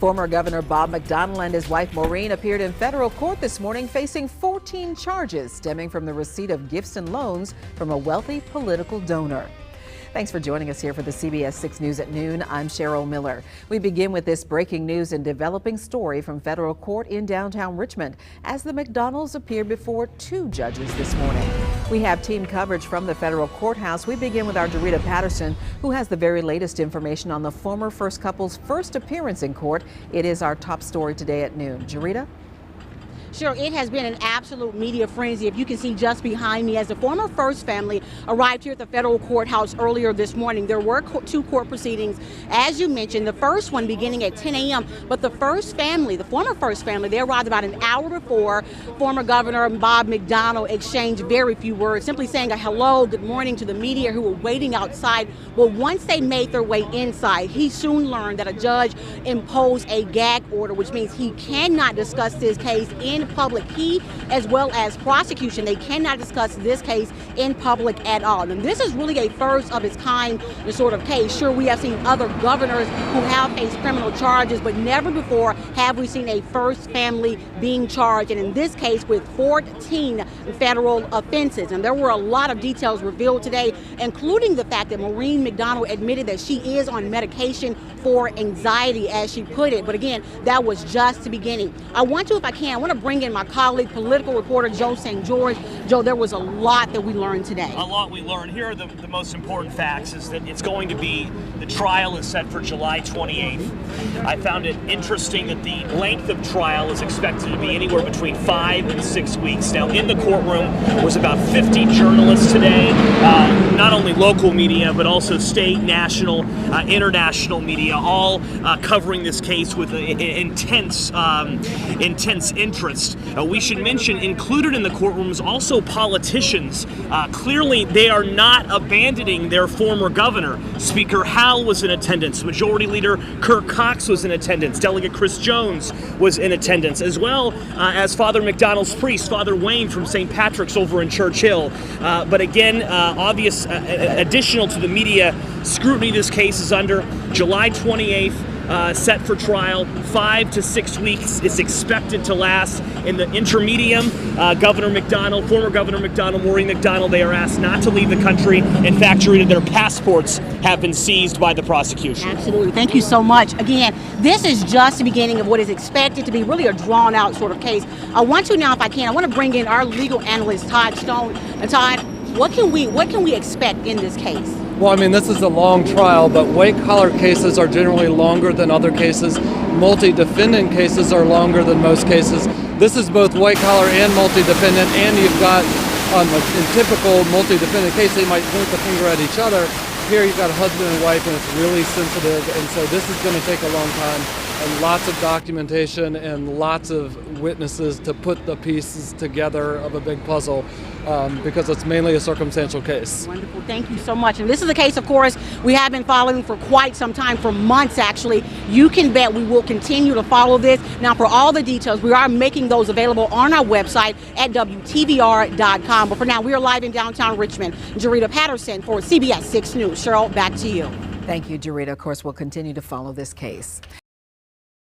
Former Governor Bob McDonnell and his wife Maureen appeared in federal court this morning facing 14 charges stemming from the receipt of gifts and loans from a wealthy political donor. Thanks for joining us here for the CBS 6 News at noon. I'm Cheryl Miller. We begin with this breaking news and developing story from federal court in downtown Richmond as the McDonnells appeared before two judges this morning. We have team coverage from the federal courthouse. We begin with our Jerrita Patterson, who has the very latest information on the former first couple's first appearance in court. It is our top story today at noon. Jerrita? Sure, it has been an absolute media frenzy, if you can see just behind me, as the former first family arrived here at the federal courthouse earlier this morning. There were two court proceedings, as you mentioned, the first one beginning at 10 a.m., but the first family, the former first family, they arrived about an hour before former Governor Bob McDonnell exchanged very few words, simply saying a hello, good morning to the media who were waiting outside. Well, once they made their way inside, he soon learned that a judge imposed a gag order, which means he cannot discuss this case in public. He, as well as prosecution, they cannot discuss this case in public at all. And this is really a first of its kind sort of case. Sure, we have seen other governors who have faced criminal charges, but never before have we seen a first family being charged, and in this case with 14 federal offenses. And there were a lot of details revealed today, including the fact that Maureen McDonnell admitted that she is on medication for anxiety, as she put it. But again, that was just the beginning. I want to bring in my colleague, political reporter Joe St. George. Joe, there was a lot that we learned today. A lot we learned. Here are the most important facts is that it's going to be, the trial is set for July 28th. I found it interesting that the length of trial is expected to be anywhere between 5 and 6 weeks. Now, in the courtroom was about 50 journalists today, not only local media, but also state, national, international media, all covering this case with intense interest. We should mention included in the courtroom is also politicians. Clearly, they are not abandoning their former governor. Speaker Howell was in attendance. Majority Leader Kirk Cox was in attendance. Delegate Chris Jones was in attendance, as well as Father McDonnell's priest, Father Wayne from St. Patrick's over in Churchill. But again, obvious additional to the media scrutiny this case is under. July 28th. Set for trial, 5 to 6 weeks is expected to last. In the intermedium, Governor McDonnell, former Governor McDonnell, Maureen McDonnell, they are asked not to leave the country. In fact, their passports have been seized by the prosecution. Absolutely. Thank you so much. Again, this is just the beginning of what is expected to be really a drawn-out sort of case. I want to bring in our legal analyst, Todd Stone. And Todd, what can we expect in this case? Well, I mean, this is a long trial, but white-collar cases are generally longer than other cases. Multi-defendant cases are longer than most cases. This is both white-collar and multi-defendant, and you've got, in typical multi-defendant case, they might point the finger at each other. Here you've got a husband and wife, and it's really sensitive, and so this is going to take a long time, and lots of documentation and lots of witnesses to put the pieces together of a big puzzle, because it's mainly a circumstantial case. Wonderful. Thank you so much. And this is a case, of course, we have been following for quite some time, for months actually. You can bet we will continue to follow this. Now, for all the details, we are making those available on our website at WTVR.com. But for now, we are live in downtown Richmond. Jerrita Patterson for CBS 6 News. Cheryl, back to you. Thank you, Jerrita. Of course, we'll continue to follow this case.